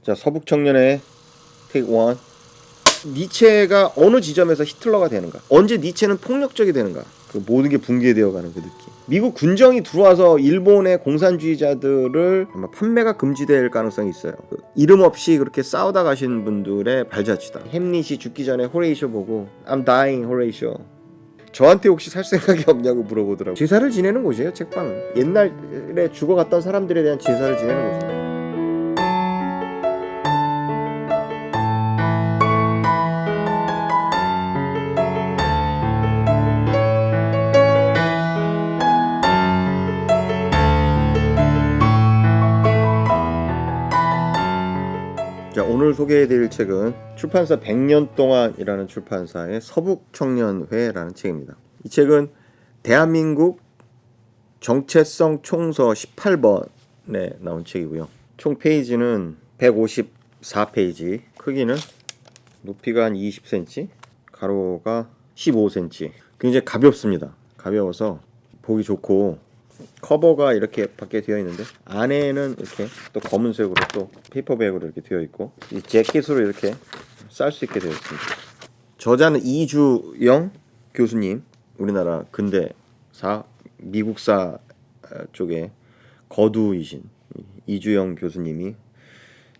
자, 서북 청년의 테이크 원. 니체가 어느 지점에서 히틀러가 되는가? 언제 니체는 폭력적이 되는가? 그 모든 게 붕괴되어가는 그 느낌. 미국 군정이 들어와서 일본의 공산주의자들을 아마 판매가 금지될 가능성이 있어요. 그 이름 없이 그렇게 싸우다 가신 분들의 발자취다. 햄릿이 죽기 전에 호레이쇼 보고 I'm dying, 호레이쇼. 저한테 혹시 살 생각이 없냐고 물어보더라고요. 제사를 지내는 곳이에요, 책방. 옛날에 죽어갔던 사람들에 대한 제사를 지내는 곳이에요. 자, 오늘 소개해드릴 책은 출판사 100년 동안이라는 출판사의 서북청년회라는 책입니다. 이 책은 대한민국 정체성 총서 18번에 나온 책이고요. 총 페이지는 154페이지, 크기는 높이가 한 20cm, 가로가 15cm. 굉장히 가볍습니다. 가벼워서 보기 좋고, 커버가 이렇게 밖에 되어 있는데 안에는 이렇게 또 검은색으로 또 페이퍼백으로 이렇게 되어 있고, 이 재킷으로 이렇게 쌀 수 있게 되어 있습니다. 저자는 이주영 교수님, 우리나라 근대사 미국사 쪽에 거두이신 이주영 교수님이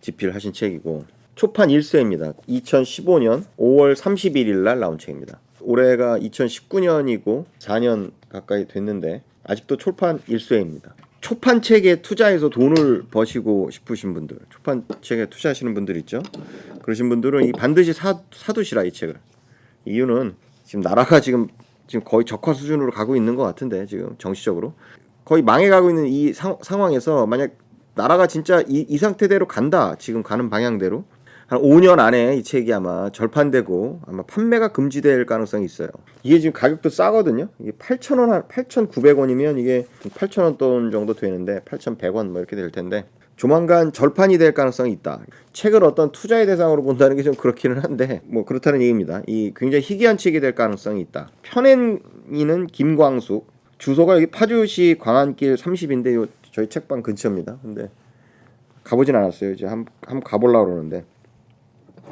집필하신 책이고, 초판 1쇄입니다. 2015년 5월 31일 날 나온 책입니다. 올해가 2019년이고 4년 가까이 됐는데 아직도 초판 1쇄입니다. 초판 책에 투자해서 돈을 버시고 싶으신 분들, 초판 책에 투자하시는 분들 있죠? 그러신 분들은 반드시 사두시라, 이 책을. 이유는 지금 나라가 지금 거의 적화 수준으로 가고 있는 것 같은데, 지금 정치적으로 거의 망해가고 있는 이 상황에서 만약 나라가 진짜 이 상태대로 간다, 지금 가는 방향대로 한 5년 안에 이 책이 아마 절판되고 아마 판매가 금지될 가능성이 있어요. 이게 지금 가격도 싸거든요. 이게 8,000원, 8,900원이면 이게 8,000원 돈 정도 되는데 8,100원 뭐 이렇게 될 텐데 조만간 절판이 될 가능성이 있다. 책을 어떤 투자의 대상으로 본다는 게 좀 그렇기는 한데 뭐 그렇다는 얘기입니다. 이 굉장히 희귀한 책이 될 가능성이 있다. 펴낸이는 김광숙, 주소가 여기 파주시 광안길 30인데 저희 책방 근처입니다. 근데 가보진 않았어요. 이제 한번 가보려고 그러는데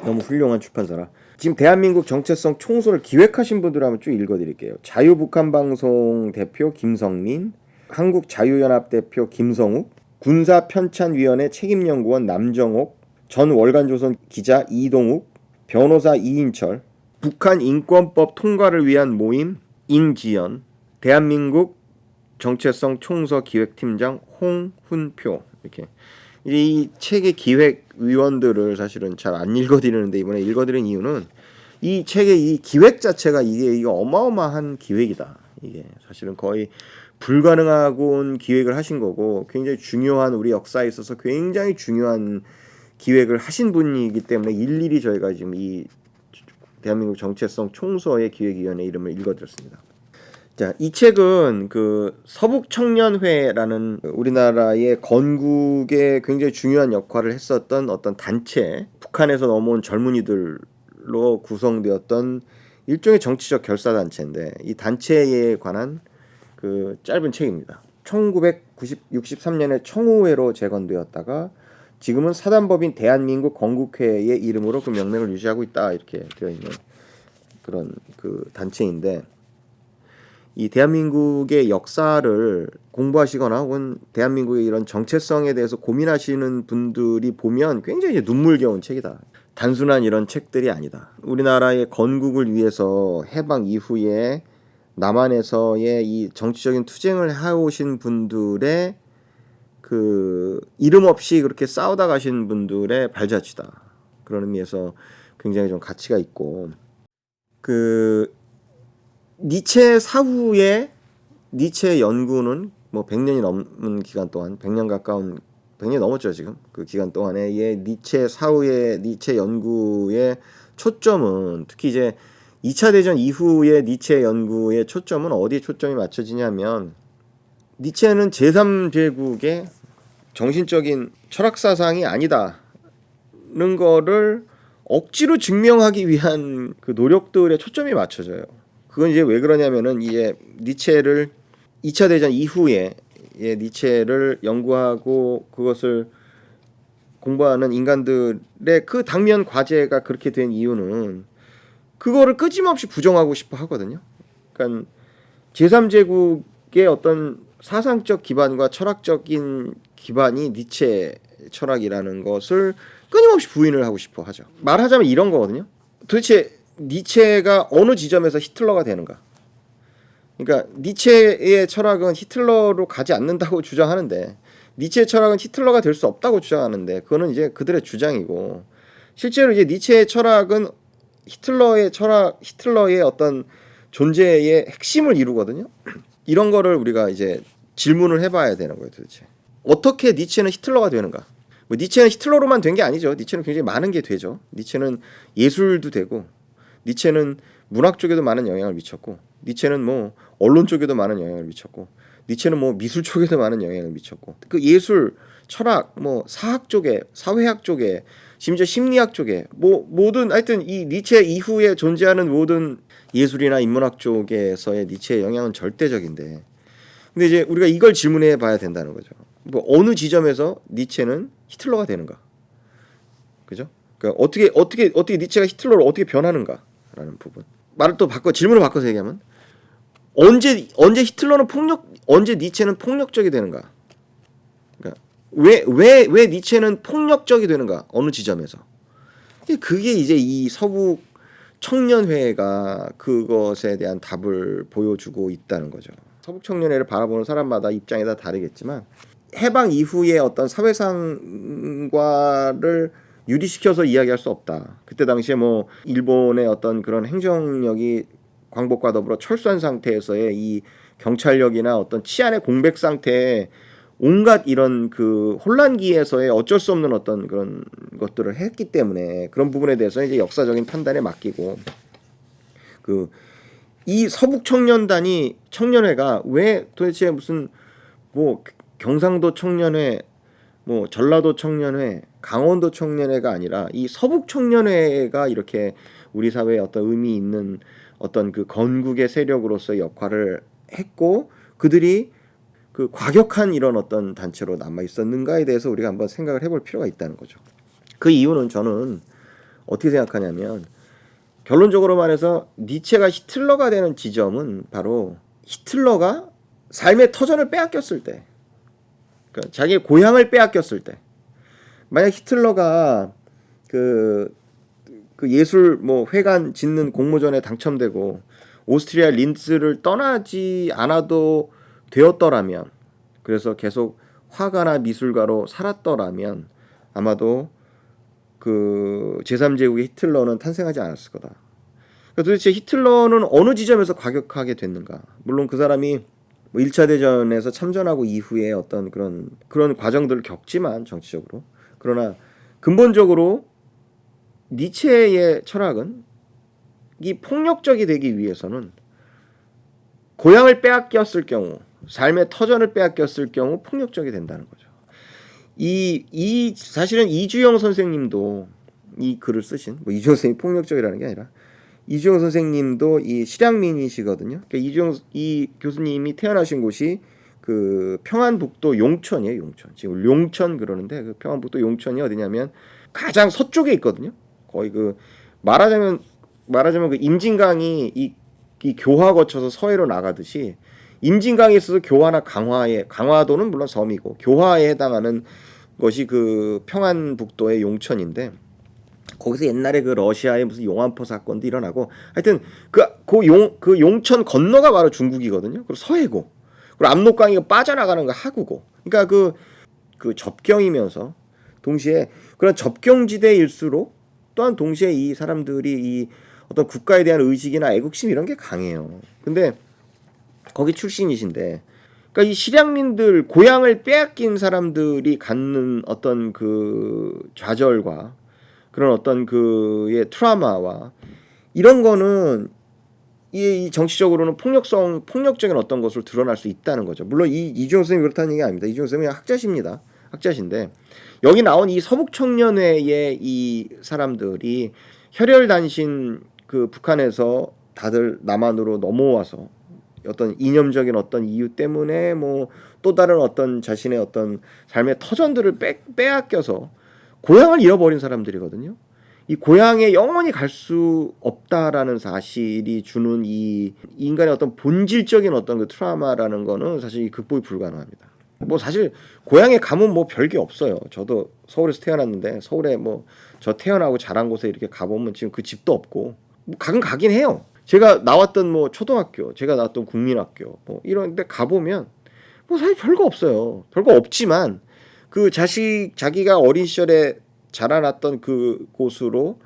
너무 훌륭한 출판사라. 지금 대한민국 정체성 총서를 기획하신 분들 한번 쭉 읽어드릴게요. 자유북한방송 대표 김성민, 한국자유연합 대표 김성욱, 군사편찬위원회 책임연구원 남정옥, 전 월간조선 기자 이동욱, 변호사 이인철, 북한인권법 통과를 위한 모임 임지연, 대한민국 정체성 총서 기획팀장 홍훈표. 이렇게 이 책의 기획위원들을 사실은 잘 안 읽어드리는데 이번에 읽어드린 이유는 이 책의 이 기획 자체가 이게 어마어마한 기획이다. 이게 사실은 거의 불가능하고는 기획을 하신 거고, 굉장히 중요한, 우리 역사에 있어서 굉장히 중요한 기획을 하신 분이기 때문에 일일이 저희가 지금 이 대한민국 정체성 총서의 기획위원회 이름을 읽어드렸습니다. 자, 이 책은 그 서북청년회라는 우리나라의 건국에 굉장히 중요한 역할을 했었던 어떤 단체, 북한에서 넘어온 젊은이들로 구성되었던 일종의 정치적 결사단체인데, 이 단체에 관한 그 짧은 책입니다. 1963년에 청우회로 재건되었다가 지금은 사단법인 대한민국 건국회의 이름으로 그 명명을 유지하고 있다, 이렇게 되어 있는 그런 그 단체인데, 이 대한민국의 역사를 공부하시거나 혹은 대한민국의 이런 정체성에 대해서 고민하시는 분들이 보면 굉장히 이제 눈물겨운 책이다. 단순한 이런 책들이 아니다. 우리나라의 건국을 위해서 해방 이후에 남한에서의 이 정치적인 투쟁을 해오신 분들의 그 이름 없이 그렇게 싸우다 가신 분들의 발자취다. 그런 의미에서 굉장히 좀 가치가 있고, 그 니체 사후에 니체 연구는 뭐 100년이 넘는 기간 동안, 100년 가까운, 100년이 넘었죠 지금. 그 기간 동안에 니체 사후의 니체 연구의 초점은, 특히 이제 2차 대전 이후의 니체 연구의 초점은 어디에 초점이 맞춰지냐면, 니체는 제3제국의 정신적인 철학사상이 아니다는 거를 억지로 증명하기 위한 그 노력들에 초점이 맞춰져요. 그건 이제 왜 그러냐면은 이제 니체를 2차 대전 이후에 니체를 연구하고 그것을 공부하는 인간들의 그 당면 과제가 그렇게 된 이유는 그거를 끊임없이 부정하고 싶어 하거든요. 그러니까 제3제국의 어떤 사상적 기반과 철학적인 기반이 니체 철학이라는 것을 끊임없이 부인을 하고 싶어 하죠. 말하자면 이런 거거든요. 도대체 니체가 어느 지점에서 히틀러가 되는가? 그러니까 니체의 철학은 히틀러로 가지 않는다고 주장하는데 니체의 철학은 히틀러가 될 수 없다고 주장하는데 그거는 이제 그들의 주장이고 실제로 이제 니체의 철학은 히틀러의 철학, 히틀러의 어떤 존재의 핵심을 이루거든요. 이런 거를 우리가 이제 질문을 해봐야 되는 거예요, 도대체. 어떻게 니체는 히틀러가 되는가? 뭐 니체는 히틀러로만 된 게 아니죠. 니체는 굉장히 많은 게 되죠. 니체는 예술도 되고, 니체는 문학 쪽에도 많은 영향을 미쳤고, 니체는 뭐 언론 쪽에도 많은 영향을 미쳤고, 니체는 뭐 미술 쪽에도 많은 영향을 미쳤고, 그 예술, 철학, 뭐 사학 쪽에, 사회학 쪽에, 심지어 심리학 쪽에, 뭐 모든 하여튼 이 니체 이후에 존재하는 모든 예술이나 인문학 쪽에서의 니체의 영향은 절대적인데, 근데 이제 우리가 이걸 질문해 봐야 된다는 거죠. 뭐 어느 지점에서 니체는 히틀러가 되는가, 그죠? 그러니까 어떻게 니체가 히틀러로 어떻게 변하는가라는 부분. 말을 또 바꿔 질문을 바꿔서 얘기하면 언제 히틀러는 언제 니체는 폭력적이 되는가? 그러니까 왜 니체는 폭력적이 되는가? 어느 지점에서? 그게 이제 이 서북 청년회가 그것에 대한 답을 보여주고 있다는 거죠. 서북 청년회를 바라보는 사람마다 입장이 다 다르겠지만 해방 이후의 어떤 사회상과를 유리시켜서 이야기할 수 없다. 그때 당시에 뭐 일본의 어떤 그런 행정력이 광복과 더불어 철수한 상태에서의 이 경찰력이나 어떤 치안의 공백 상태에 온갖 이런 그 혼란기에서의 어쩔 수 없는 어떤 그런 것들을 했기 때문에 그런 부분에 대해서 이제 역사적인 판단에 맡기고 그 이 서북 청년회가 왜 도대체 무슨 뭐 경상도 청년회, 뭐 전라도 청년회, 강원도 청년회가 아니라 이 서북 청년회가 이렇게 우리 사회에 어떤 의미 있는 어떤 그 건국의 세력으로서의 역할을 했고 그들이 그 과격한 이런 어떤 단체로 남아 있었는가에 대해서 우리가 한번 생각을 해볼 필요가 있다는 거죠. 그 이유는 저는 어떻게 생각하냐면 결론적으로 말해서 니체가 히틀러가 되는 지점은 바로 히틀러가 삶의 터전을 빼앗겼을 때, 그러니까 자기의 고향을 빼앗겼을 때, 만약 히틀러가 그 예술 뭐 회관 짓는 공모전에 당첨되고 오스트리아 린츠를 떠나지 않아도 되었더라면, 그래서 계속 화가나 미술가로 살았더라면 아마도 그 제3제국의 히틀러는 탄생하지 않았을 거다. 그러니까 도대체 히틀러는 어느 지점에서 과격하게 됐는가? 물론 그 사람이 뭐 1차 대전에서 참전하고 이후에 어떤 그런 과정들을 겪지만 정치적으로, 그러나 근본적으로 니체의 철학은 이 폭력적이 되기 위해서는 고향을 빼앗겼을 경우, 삶의 터전을 빼앗겼을 경우 폭력적이 된다는 거죠. 사실은 이주영 선생님도 이 글을 쓰신, 뭐 이주영 선생님이 폭력적이라는 게 아니라 이주영 선생님도 이 실향민이시거든요. 그러니까 이 교수님이 태어나신 곳이 그 평안북도 용천이에요. 용천. 지금 용천 그러는데 그 평안북도 용천이 어디냐면 가장 서쪽에 있거든요. 거의 그 말하자면 그 임진강이 이 교화 거쳐서 서해로 나가듯이 임진강에 있어서 교화나 강화도는 물론 섬이고 교화에 해당하는 것이 그 평안북도의 용천인데, 거기서 옛날에 그 러시아의 무슨 용안포 사건도 일어나고 하여튼 그 용천 건너가 바로 중국이거든요. 그리고 서해고, 그리고 압록강이 빠져나가는 거 하구고. 그러니까 그 접경이면서 동시에 그런 접경지대일수록 또한 동시에 이 사람들이 이 어떤 국가에 대한 의식이나 애국심 이런 게 강해요. 근데 거기 출신이신데, 그러니까 이 실향민들, 고향을 빼앗긴 사람들이 갖는 어떤 그 좌절과 그런 어떤 그의 트라우마와 이런 거는 이 정치적으로는 폭력적인 어떤 것으로 드러날 수 있다는 거죠. 물론 이주영 선생님이 그렇다는 얘기 아닙니다. 이주영 선생님이 학자신데 여기 나온 이 서북청년회의 이 사람들이 혈혈단신 그 북한에서 다들 남한으로 넘어와서 어떤 이념적인 어떤 이유 때문에 뭐 또 다른 어떤 자신의 어떤 삶의 터전들을 빼앗겨서 고향을 잃어버린 사람들이거든요. 이 고향에 영원히 갈 수 없다라는 사실이 주는 이 인간의 어떤 본질적인 어떤 그 트라우마라는 거는 사실 극복이 불가능합니다. 뭐 사실 고향에 가면 뭐 별게 없어요. 저도 서울에서 태어났는데 서울에 뭐 저 태어나고 자란 곳에 이렇게 가보면 지금 그 집도 없고 뭐 가긴 해요. 제가 나왔던 뭐 초등학교, 제가 나왔던 국민학교 뭐 이런 데 가보면 뭐 사실 별거 없어요. 별거 없지만 그 자기가 어린 시절에 자라났던 그 곳으로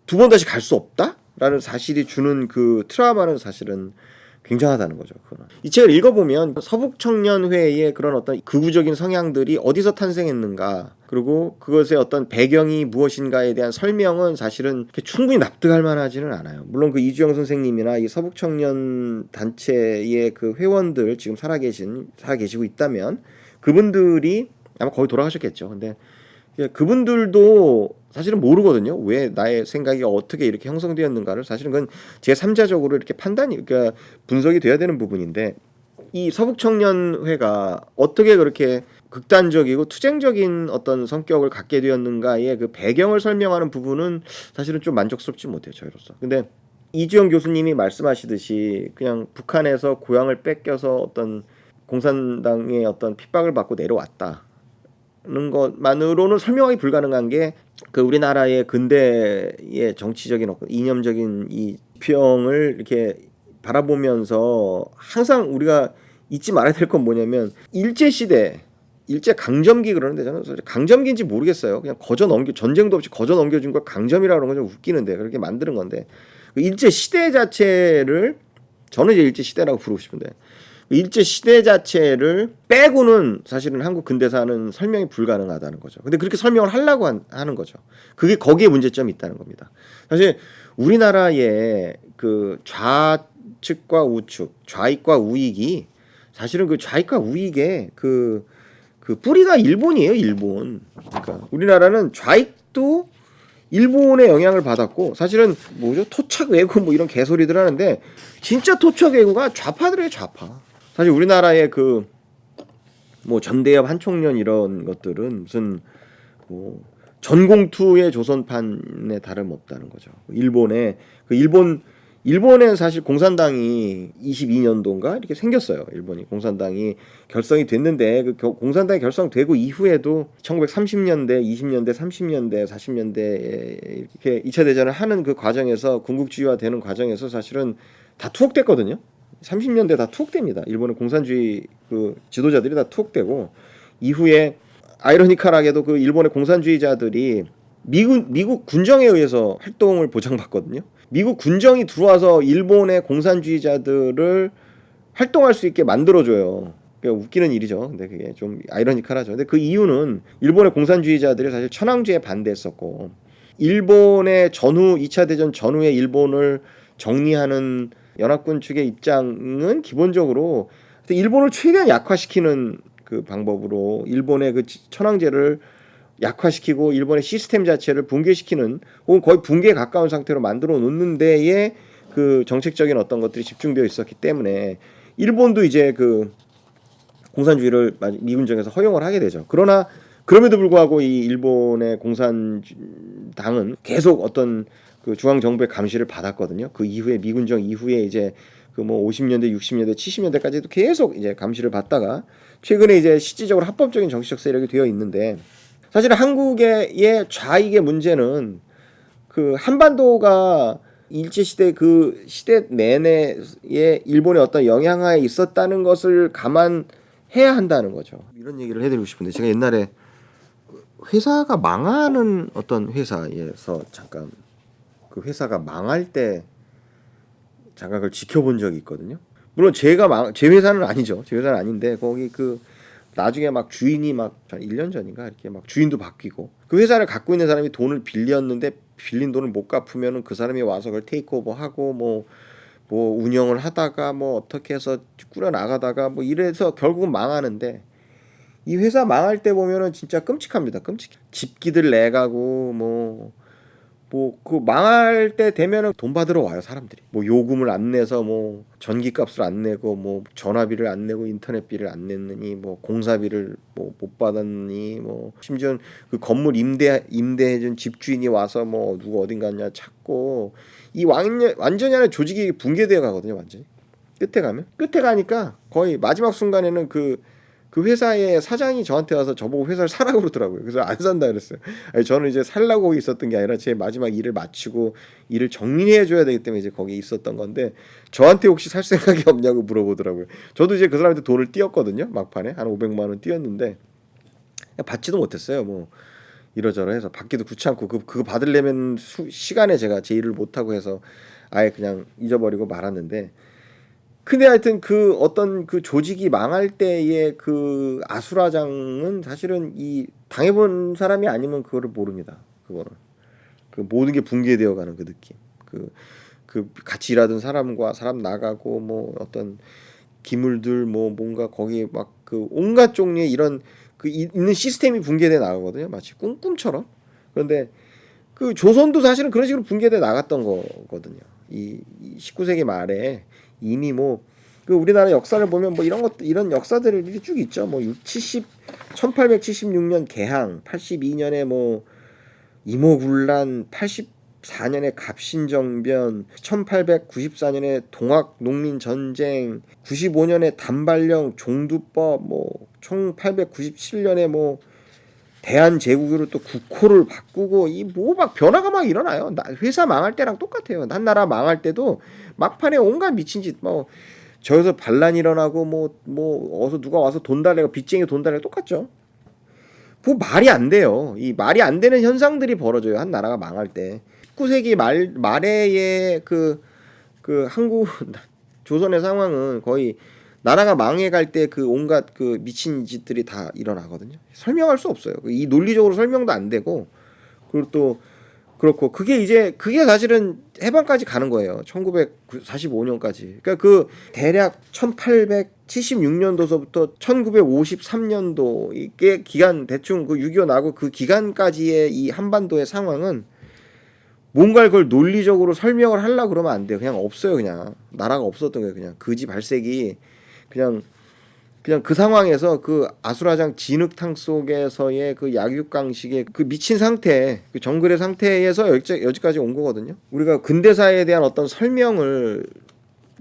두 번 다시 갈 수 없다라는 사실이 주는 그 트라우마는 사실은 굉장하다는 거죠. 그거는. 이 책을 읽어보면 서북청년회의 그런 어떤 극우적인 성향들이 어디서 탄생했는가, 그리고 그것의 어떤 배경이 무엇인가에 대한 설명은 사실은 충분히 납득할 만하지는 않아요. 물론 그 이주영 선생님이나 이 서북청년 단체의 그 회원들 지금 살아계시고 있다면 그분들이 아마 거의 돌아가셨겠죠. 근데 그분들도 사실은 모르거든요. 왜 나의 생각이 어떻게 이렇게 형성되었는가를 사실은 그건 제3자적으로 이렇게 그러니까 분석이 돼야 되는 부분인데, 이 서북청년회가 어떻게 그렇게 극단적이고 투쟁적인 어떤 성격을 갖게 되었는가의 그 배경을 설명하는 부분은 사실은 좀 만족스럽지 못해요, 저희로서. 근데 이주영 교수님이 말씀하시듯이 그냥 북한에서 고향을 뺏겨서 어떤 공산당의 어떤 핍박을 받고 내려왔다 는 것만으로는 설명이 불가능한 게 그 우리나라의 근대의 정치적인 이념적인 이 평을 이렇게 바라보면서 항상 우리가 잊지 말아야 될 건 뭐냐면 일제 강점기 그러는데 저는 강점기인지 모르겠어요. 그냥 전쟁도 없이 거저 넘겨준 걸 강점이라고 그러는 건 좀 웃기는데 그렇게 만드는 건데, 그 일제 시대 자체를 저는 이제 일제 시대라고 부르고 싶은데 일제 시대 자체를 빼고는 사실은 한국 근대사는 설명이 불가능하다는 거죠. 근데 그렇게 설명을 하려고 하는 거죠. 그게 거기에 문제점이 있다는 겁니다. 사실 우리나라의 그 좌측과 우측, 좌익과 우익이 사실은 그 좌익과 우익의 그 뿌리가 일본이에요, 일본. 그러니까 우리나라는 좌익도 일본의 영향을 받았고, 사실은 뭐죠? 토착 외구 뭐 이런 개소리들 하는데 진짜 토착 외구가 좌파들이에요, 좌파. 사실 우리나라의 그 뭐 전대협 한총련 이런 것들은 무슨 뭐 전공투의 조선판에 다름없다는 거죠. 일본에 사실 공산당이 22년도인가 이렇게 생겼어요. 일본이 공산당이 결성이 됐는데 그 공산당이 결성되고 이후에도 1930년대, 20년대, 30년대, 40년대에 이렇게 2차 대전을 하는 그 과정에서 군국주의화 되는 과정에서 사실은 다 투옥됐거든요. 30년대 다 투옥됩니다. 일본의 공산주의 그 지도자들이 다 투옥되고, 이후에 아이러니컬하게도 그 일본의 공산주의자들이 미국 군정에 의해서 활동을 보장받거든요. 미국 군정이 들어와서 일본의 공산주의자들을 활동할 수 있게 만들어줘요. 그러니까 웃기는 일이죠. 근데 그게 좀 아이러니컬하죠. 근데 그 이유는 일본의 공산주의자들이 사실 천황제에 반대했었고, 일본의 2차 대전 전후의 일본을 정리하는 연합군 측의 입장은 기본적으로 일본을 최대한 약화시키는 그 방법으로 일본의 그 천황제를 약화시키고 일본의 시스템 자체를 붕괴시키는, 혹은 거의 붕괴에 가까운 상태로 만들어 놓는 데에 그 정책적인 어떤 것들이 집중되어 있었기 때문에 일본도 이제 그 공산주의를 미군정에서 허용을 하게 되죠. 그러나 그럼에도 불구하고 이 일본의 공산당은 계속 어떤 그 중앙 정부의 감시를 받았거든요. 그 이후에 미군정 이후에 이제 그 뭐 50년대, 60년대, 70년대까지도 계속 이제 감시를 받다가 최근에 이제 실질적으로 합법적인 정치적 세력이 되어 있는데, 사실 한국의 좌익의 문제는 그 한반도가 일제 시대 그 시대 내내에 일본의 어떤 영향하에 있었다는 것을 감안해야 한다는 거죠. 이런 얘기를 해드리고 싶은데, 제가 옛날에 회사가 망하는 어떤 회사에서 잠깐 그 회사가 망할 때 잠깐 그걸 지켜본 적이 있거든요. 물론 제 회사는 아니죠. 제 회사는 아닌데 거기 그 나중에 막 주인이 막 1년 전인가 이렇게 막 주인도 바뀌고, 그 회사를 갖고 있는 사람이 돈을 빌렸는데 빌린 돈을 못 갚으면은 그 사람이 와서 그걸 테이크오버하고 뭐 운영을 하다가 뭐 어떻게 해서 꾸려 나가다가 뭐 이래서 결국은 망하는데, 이 회사 망할 때 보면은 진짜 끔찍합니다. 끔찍해. 집기들 내가고 뭐 뭐 그 망할 때 되면은 돈 받으러 와요 사람들이. 뭐 요금을 안 내서 뭐 전기값을 안 내고 뭐 전화비를 안 내고 인터넷비를 안 냈느니 뭐 공사비를 뭐 못 받았니 뭐 심지어 그 건물 임대해준 집주인이 와서 뭐 누가 어딘 갔냐 찾고 이 완전히 하나 조직이 붕괴되어 가거든요 완전히. 끝에 가니까 거의 마지막 순간에는 그 회사의 사장이 저한테 와서 저보고 회사를 사라고 그러더라고요. 그래서 안 산다 그랬어요. 아니, 저는 이제 살라고 있었던 게 아니라 제 마지막 일을 마치고 일을 정리해 줘야 되기 때문에 이제 거기에 있었던 건데 저한테 혹시 살 생각이 없냐고 물어보더라고요. 저도 이제 그 사람한테 돈을 띄었거든요. 막판에 한 500만 원 띄었는데 받지도 못했어요. 뭐 이러저러 해서 받기도 귀찮고 그거 받으려면 시간에 제가 제 일을 못 하고 해서 아예 그냥 잊어버리고 말았는데 근데 하여튼 그 어떤 그 조직이 망할 때의 그 아수라장은 사실은 이 당해본 사람이 아니면 그거를 모릅니다. 그거는 그 모든 게 붕괴되어 가는 그 느낌. 그 같이 일하던 사람과 사람 나가고 뭐 어떤 기물들 뭐 뭔가 거기에 막 그 온갖 종류의 이런 그 있는 시스템이 붕괴돼 나가거든요. 마치 꿈처럼. 그런데 그 조선도 사실은 그런 식으로 붕괴돼 나갔던 거거든요. 이 19세기 말에 이미 뭐 그 우리나라 역사를 보면 뭐 이런 것 이런 역사들이 쭉 있죠. 뭐 1876년 개항, 82년에 뭐 이모군란, 84년에 갑신정변, 1894년에 동학농민전쟁, 95년에 단발령 종두법, 뭐 1897년에 뭐 대한제국으로 또 국호를 바꾸고 이 뭐 막 변화가 막 일어나요. 회사 망할 때랑 똑같아요. 한 나라 망할 때도 막판에 온갖 미친 짓 뭐 저기서 반란 일어나고 뭐 어서 누가 와서 돈 달래고 빚쟁이 돈 달래고 똑같죠. 뭐 말이 안 돼요. 이 말이 안 되는 현상들이 벌어져요. 한 나라가 망할 때. 19세기 말에의 그 한국 조선의 상황은 거의 나라가 망해갈 때 그 온갖 그 미친 짓들이 다 일어나거든요. 설명할 수 없어요. 이 논리적으로 설명도 안 되고 그리고 또 그렇고 그게 사실은 해방까지 가는 거예요. 1945년까지. 그러니까 그 대략 1876년도서부터 1953년도 이게 기간 대충 그 6.25 나고 그 기간까지의 이 한반도의 상황은 뭔가를 그걸 논리적으로 설명을 하려고 그러면 안 돼요. 그냥 없어요. 그냥 나라가 없었던 거예요. 그냥 거지 발색이 그냥 그 상황에서 그 아수라장 진흙탕 속에서의 그 약육강식의 그 미친 상태, 그 정글의 상태에서 여기까지 온 거거든요. 우리가 근대사에 대한 어떤 설명을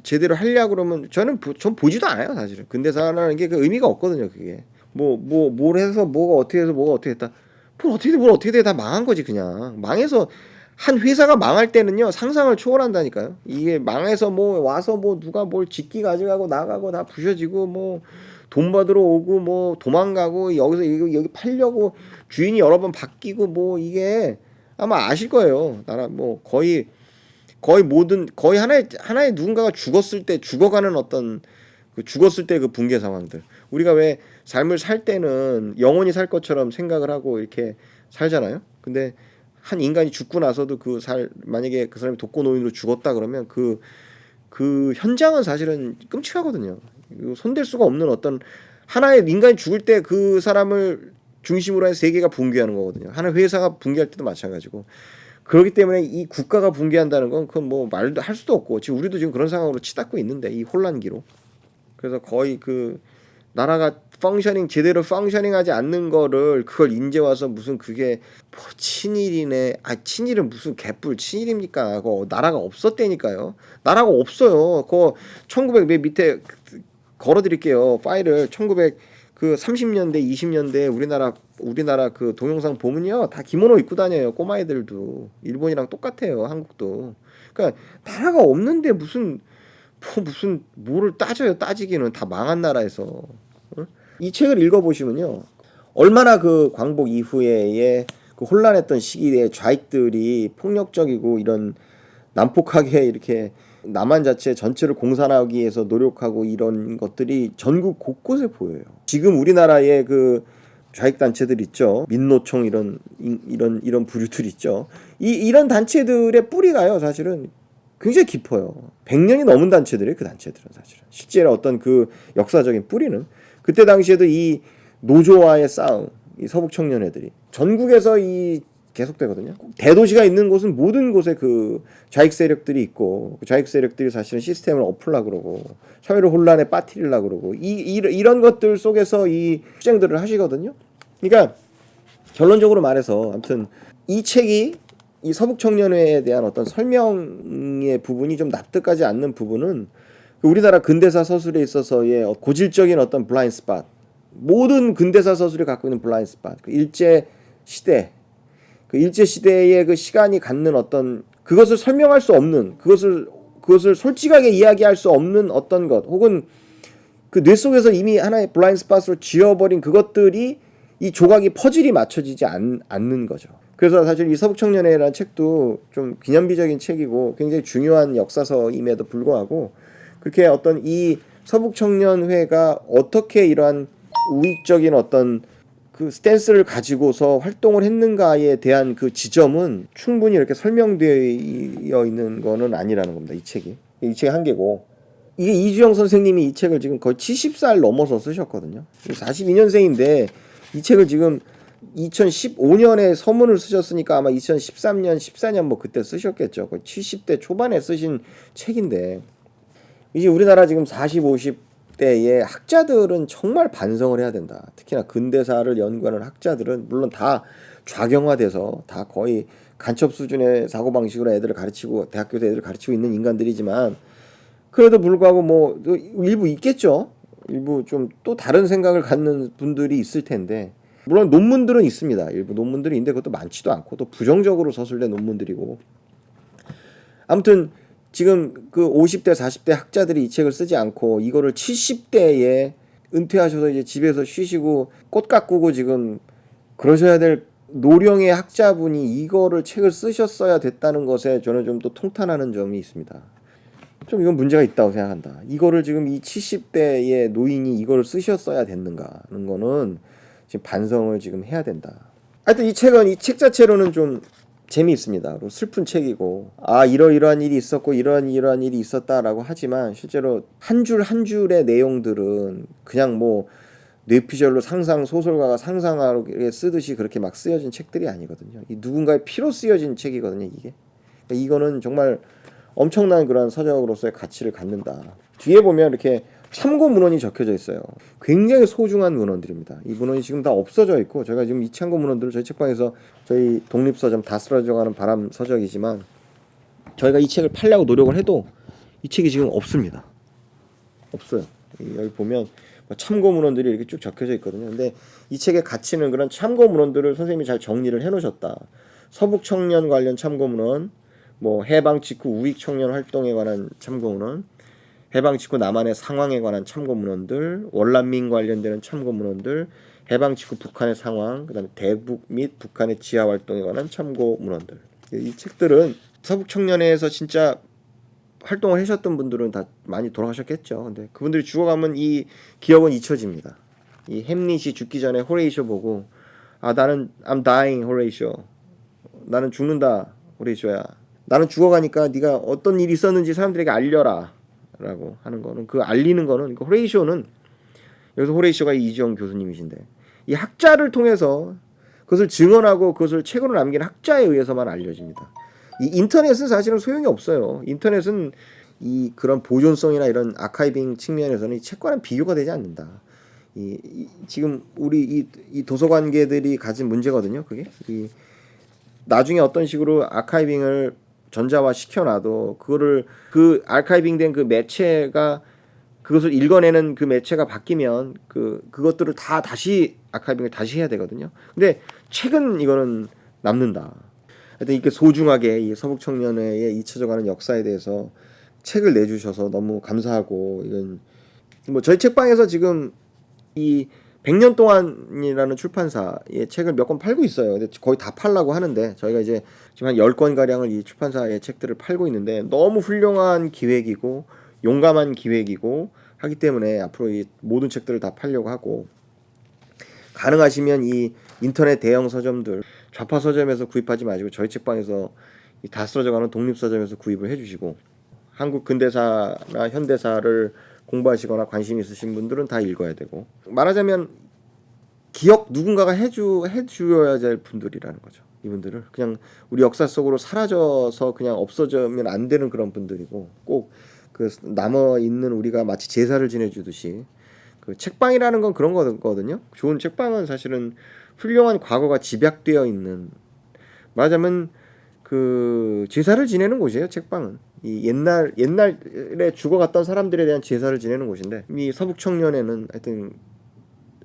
제대로 하려고 그러면 전 보지도 않아요, 사실은. 근대사라는 게 그 의미가 없거든요, 그게. 뭘 해서 뭐가 어떻게 해서 뭐가 어떻게 했다. 뭘 어떻게 돼 다 망한 거지 그냥. 망해서 한 회사가 망할 때는요 상상을 초월한다니까요. 이게 망해서 뭐 와서 뭐 누가 뭘 직기 가져가고 나가고 다 부셔지고 뭐 돈 받으러 오고 뭐 도망가고 여기서 여기 팔려고 주인이 여러 번 바뀌고 뭐 이게 아마 아실 거예요. 나라 뭐 거의 모든 거의 하나의 누군가가 죽었을 때 죽어가는 어떤 그 죽었을 때 그 붕괴 상황들. 우리가 왜 삶을 살 때는 영원히 살 것처럼 생각을 하고 이렇게 살잖아요. 근데 한 인간이 죽고 나서도 만약에 그 사람이 독거노인으로 죽었다 그러면 그 현장은 사실은 끔찍하거든요. 손댈 수가 없는 어떤 하나의 인간이 죽을 때 그 사람을 중심으로 해서 세계가 붕괴하는 거거든요. 하나 회사가 붕괴할 때도 마찬가지고. 그렇기 때문에 이 국가가 붕괴한다는 건 그건 뭐 말도 할 수도 없고 지금 우리도 지금 그런 상황으로 치닫고 있는데 이 혼란기로. 그래서 거의 그 나라가 제대로 펑셔닝하지 않는 거를 그걸 인제 와서 무슨 그게 뭐 친일이네. 친일은 무슨 개뿔 친일입니까? 그거 나라가 없었다니까요. 나라가 없어요. 그거 1900 맨 밑에 걸어 드릴게요. 파일을 1900 그 30년대 20년대 우리나라 그 동영상 보면요. 다 기모노 입고 다녀요. 꼬마애들도. 일본이랑 똑같아요. 한국도. 그러니까 나라가 없는데 무슨 뭐를 따지기는 다 망한 나라에서. 응? 이 책을 읽어보시면요. 얼마나 그 광복 이후에 그 혼란했던 시기에 좌익들이 폭력적이고 이런 난폭하게 이렇게 남한 자체 전체를 공산하기 위해서 노력하고 이런 것들이 전국 곳곳에 보여요. 지금 우리나라의 그 좌익 단체들 있죠. 민노총 이런 부류들 있죠. 이런 단체들의 뿌리가요. 사실은 굉장히 깊어요. 100년이 넘은 단체들이에요. 그 단체들은 사실은. 실제로 어떤 그 역사적인 뿌리는 그때 당시에도 이 노조와의 싸움, 이 서북 청년회들이 전국에서 이 계속되거든요. 대도시가 있는 곳은 모든 곳에 그 좌익 세력들이 있고, 그 좌익 세력들이 사실은 시스템을 엎으려고 그러고 사회를 혼란에 빠뜨리려고 그러고 이런 것들 속에서 이 투쟁들을 하시거든요. 그러니까 결론적으로 말해서 아무튼 이 책이 이 서북청년회에 대한 어떤 설명의 부분이 좀 납득하지 않는 부분은 우리나라 근대사 서술에 있어서의 고질적인 어떤 블라인드 스팟, 모든 근대사 서술이 갖고 있는 블라인드 스팟, 그 일제 시대, 그 일제 시대의 그 시간이 갖는 어떤 그것을 설명할 수 없는, 그것을 솔직하게 이야기할 수 없는 어떤 것, 혹은 그 뇌 속에서 이미 하나의 블라인드 스팟으로 지워버린 그것들이 이 조각이 퍼즐이 맞춰지지 않는 거죠. 그래서 사실 이 서북청년회라는 책도 좀 기념비적인 책이고 굉장히 중요한 역사서임에도 불구하고 그렇게 어떤 이 서북청년회가 어떻게 이러한 우익적인 어떤 그 스탠스를 가지고서 활동을 했는가에 대한 그 지점은 충분히 이렇게 설명되어 있는 거는 아니라는 겁니다. 이 책이. 이 책의 한계고. 이게 이주영 선생님이 이 책을 지금 거의 70살 넘어서 쓰셨거든요. 42년생인데 이 책을 지금 2015년에 서문을 쓰셨으니까 아마 2013년, 14년 뭐 그때 쓰셨겠죠. 거의 70대 초반에 쓰신 책인데 이제 우리나라 지금 40, 50대의 학자들은 정말 반성을 해야 된다. 특히나 근대사를 연구하는 학자들은 물론 다 좌경화돼서 다 거의 간첩 수준의 사고방식으로 애들을 가르치고 대학교에서 애들을 가르치고 있는 인간들이지만 그래도 불구하고 뭐 일부 있겠죠. 일부 좀 또 다른 생각을 갖는 분들이 있을 텐데 물론 논문들은 있습니다. 일부 논문들이 있는데 그것도 많지도 않고 또 부정적으로 서술된 논문들이고 아무튼 지금 그 50대 40대 학자들이 이 책을 쓰지 않고 이거를 70대에 은퇴하셔서 이제 집에서 쉬시고 꽃 가꾸고 지금 그러셔야 될 노령의 학자분이 이거를 책을 쓰셨어야 됐다는 것에 저는 좀 또 통탄하는 점이 있습니다. 좀 이건 문제가 있다고 생각한다. 이거를 지금 이 70대의 노인이 이거를 쓰셨어야 됐는가 하는 거는 지금 반성을 지금 해야 된다. 하여튼 이 책은 이 책 자체로는 좀 재미있습니다. 그리고 슬픈 책이고 이러이러한 일이 있었고 이러한 일이 있었다라고 하지만 실제로 한 줄 한 줄의 내용들은 그냥 뭐 뇌피셜로 소설가가 상상하게 쓰듯이 그렇게 막 쓰여진 책들이 아니거든요. 이 누군가의 피로 쓰여진 책이거든요. 이게 그러니까 이거는 정말 엄청난 그런 서적으로서의 가치를 갖는다. 뒤에 보면 이렇게 참고 문헌이 적혀져 있어요. 굉장히 소중한 문헌들입니다. 이 문헌이 지금 다 없어져 있고 저희가 지금 이 참고 문헌들을 저희 책방에서 저희 독립서점 다 쓰러져가는 바람 서적이지만 저희가 이 책을 팔려고 노력을 해도 이 책이 지금 없습니다. 없어요. 여기 보면 참고 문헌들이 이렇게 쭉 적혀져 있거든요. 근데 이 책의 가치는 그런 참고 문헌들을 선생님이 잘 정리를 해놓으셨다. 서북 청년 관련 참고 문헌, 뭐 해방 직후 우익 청년 활동에 관한 참고 문헌, 해방 직후 남한의 상황에 관한 참고 문헌들, 월남민 관련되는 참고 문헌들, 해방 직후 북한의 상황, 그다음에 대북 및 북한의 지하 활동에 관한 참고 문헌들. 이 책들은 서북 청년회에서 진짜 활동을 하셨던 분들은 다 많이 돌아가셨겠죠. 근데 그분들이 죽어가면 이 기억은 잊혀집니다. 이 햄릿이 죽기 전에 호레이쇼 보고 나는 I'm dying 호레이쇼. 나는 죽는다 호레이쇼야. 나는 죽어가니까 네가 어떤 일이 있었는지 사람들에게 알려라 라고 하는 거는 그 알리는 거는 호레이쇼는 여기서 호레이쇼가 이주영 교수님이신데 이 학자를 통해서 그것을 증언하고 그것을 책으로 남긴 학자에 의해서만 알려집니다. 이 인터넷은 사실은 소용이 없어요. 인터넷은 이 그런 보존성이나 이런 아카이빙 측면에서는 이 책과는 비교가 되지 않는다. 지금 우리 이 도서관계들이 가진 문제거든요. 그게 나중에 어떤 식으로 아카이빙을 전자화 시켜놔도 그거를 그 아카이빙된 그 매체가 그것을 읽어내는 그 매체가 바뀌면 그것들을 다 다시 아카이빙을 다시 해야 되거든요. 근데 책은 이거는 남는다. 하여튼 이렇게 소중하게 이 서북청년회의 잊혀져가는 역사에 대해서 책을 내주셔서 너무 감사하고 이건 뭐 저희 책방에서 지금 이 100년 동안이라는 출판사의 책을 몇 권 팔고 있어요. 근데 거의 다 팔라고 하는데 저희가 이제 지금 한 10권 가량을 이 출판사의 책들을 팔고 있는데 너무 훌륭한 기획이고 용감한 기획이고 하기 때문에 앞으로 이 모든 책들을 다 팔려고 하고 가능하시면 이 인터넷 대형 서점들 좌파 서점에서 구입하지 마시고 저희 책방에서 이 다 쓰러져가는 독립서점에서 구입을 해주시고 한국 근대사나 현대사를 공부하시거나 관심 있으신 분들은 다 읽어야 되고 말하자면 기억 누군가가 해줘야 될 분들이라는 거죠. 이분들을 그냥 우리 역사 속으로 사라져서 그냥 없어지면 안 되는 그런 분들이고, 꼭 그 남아 있는 우리가 마치 제사를 지내주듯이, 그 책방이라는 건 그런 거거든요. 좋은 책방은 사실은 훌륭한 과거가 집약되어 있는, 말하자면 그 제사를 지내는 곳이에요. 책방은 이 옛날에 죽어갔던 사람들에 대한 제사를 지내는 곳인데, 이 서북 청년회는 하여튼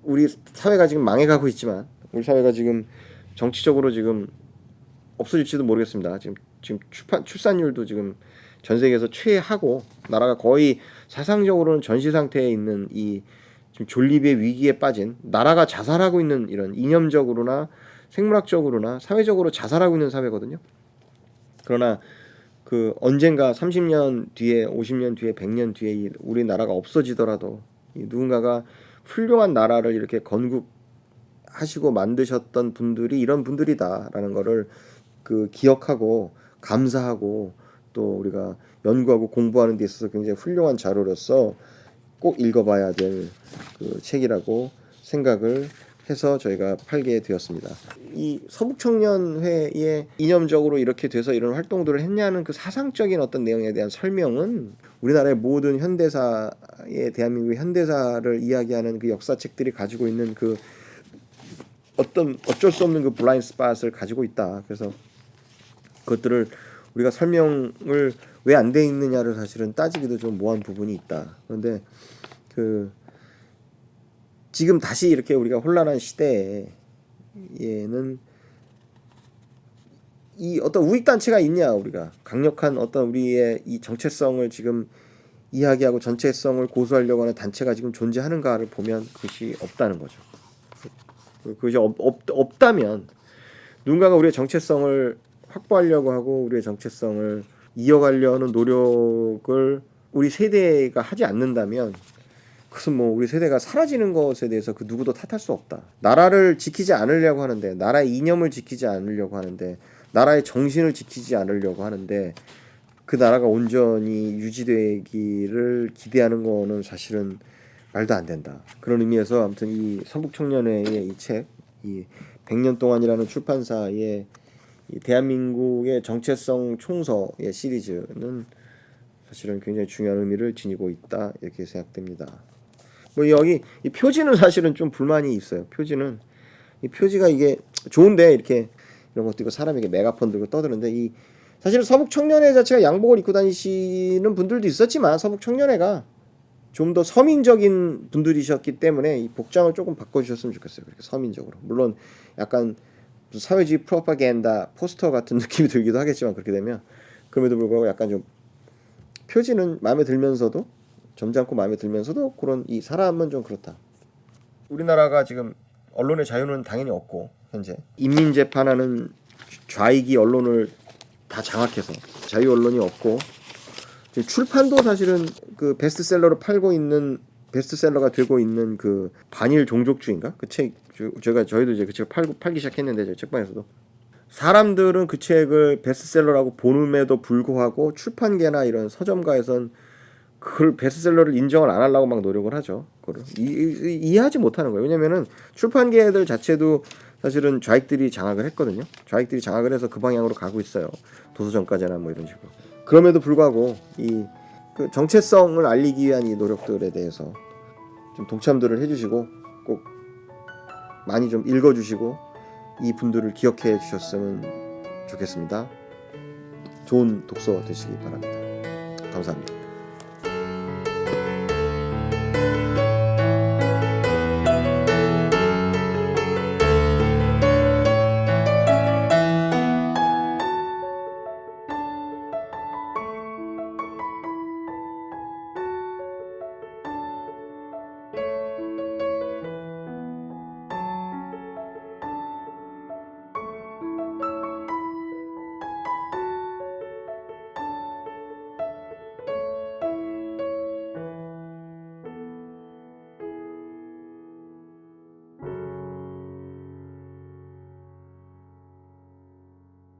우리 사회가 지금 망해가고 있지만, 우리 사회가 지금 정치적으로 지금 없어질지도 모르겠습니다. 지금 출산율도 지금 전 세계에서 최하고, 나라가 거의 사상적으로는 전시 상태에 있는 이 지금 존립의 위기에 빠진, 나라가 자살하고 있는, 이런 이념적으로나 생물학적으로나 사회적으로 자살하고 있는 사회거든요. 그러나 그 언젠가 30년 뒤에, 50년 뒤에, 100년 뒤에 우리나라가 없어지더라도 누군가가 훌륭한 나라를 이렇게 건국하시고 만드셨던 분들이 이런 분들이다라는 거를 그 기억하고 감사하고, 또 우리가 연구하고 공부하는 데 있어서 굉장히 훌륭한 자료로서 꼭 읽어봐야 될 그 책이라고 생각을 해서 저희가 팔게 되었습니다. 이 서북청년회에 이념적으로 이렇게 돼서 이런 활동들을 했냐는 그 사상적인 어떤 내용에 대한 설명은 우리나라의 모든 현대사의, 대한민국의 현대사를 이야기하는 그 역사책들이 가지고 있는 그 어떤 어쩔 수 없는 그 블라인드 스팟을 가지고 있다. 그래서 그것들을 우리가 설명을 왜 안 돼 있느냐를 사실은 따지기도 좀 모호한 부분이 있다. 그런데 그 지금 다시 이렇게 우리가 혼란한 시대에는 이 어떤 우익 단체가 있냐, 우리가 강력한 어떤 우리의 이 정체성을 지금 이야기하고 정체성을 고수하려고 하는 단체가 지금 존재하는가를 보면 그것이 없다는 거죠. 그것이 없다면 누군가가 우리의 정체성을 확보하려고 하고 우리의 정체성을 이어가려는 노력을 우리 세대가 하지 않는다면, 그것은 뭐 우리 세대가 사라지는 것에 대해서 그 누구도 탓할 수 없다. 나라를 지키지 않으려고 하는데, 나라의 이념을 지키지 않으려고 하는데, 나라의 정신을 지키지 않으려고 하는데, 그 나라가 온전히 유지되기를 기대하는 거는 사실은 말도 안 된다. 그런 의미에서 아무튼 이 서북청년회의 이 책, 이 100년 동안이라는 출판사의 이 대한민국의 정체성 총서의 시리즈는 사실은 굉장히 중요한 의미를 지니고 있다, 이렇게 생각됩니다. 뭐 여기 이 표지는 사실은 좀 불만이 있어요. 표지는 이 표지가 이게 좋은데 이렇게 이런 것도 있고, 사람에게 메가폰 들고 떠드는데, 이 사실은 서북청년회 자체가 양복을 입고 다니시는 분들도 있었지만 서북청년회가 좀 더 서민적인 분들이셨기 때문에 이 복장을 조금 바꿔주셨으면 좋겠어요. 그렇게 서민적으로. 물론 약간 사회주의 프로파간다 포스터 같은 느낌이 들기도 하겠지만, 그렇게 되면 그럼에도 불구하고 약간 좀 표지는 마음에 들면서도, 점잖고 마음에 들면서도, 그런 이 사람은 좀 그렇다. 우리나라가 지금 언론의 자유는 당연히 없고, 현재 인민재판하는 좌익이 언론을 다 장악해서 자유 언론이 없고, 출판도 사실은 그 베스트셀러로 팔고 있는, 베스트셀러가 되고 있는 그 반일 종족주의인가 그 책, 저희도 이제 그 책을 팔기 시작했는데, 저희 책방에서도 사람들은 그 책을 베스트셀러라고 보는에도 불구하고 출판계나 이런 서점가에선 그걸 베스트셀러를 인정을 안 하려고 막 노력을 하죠. 그걸 이해하지 못하는 거예요. 왜냐면은 출판계들 자체도 사실은 좌익들이 장악을 했거든요. 좌익들이 장악을 해서 그 방향으로 가고 있어요. 도서정가제나 뭐 이런 식으로. 그럼에도 불구하고 이 그 정체성을 알리기 위한 이 노력들에 대해서 좀 동참들을 해주시고, 꼭 많이 좀 읽어주시고 이 분들을 기억해 주셨으면 좋겠습니다. 좋은 독서 되시기 바랍니다. 감사합니다.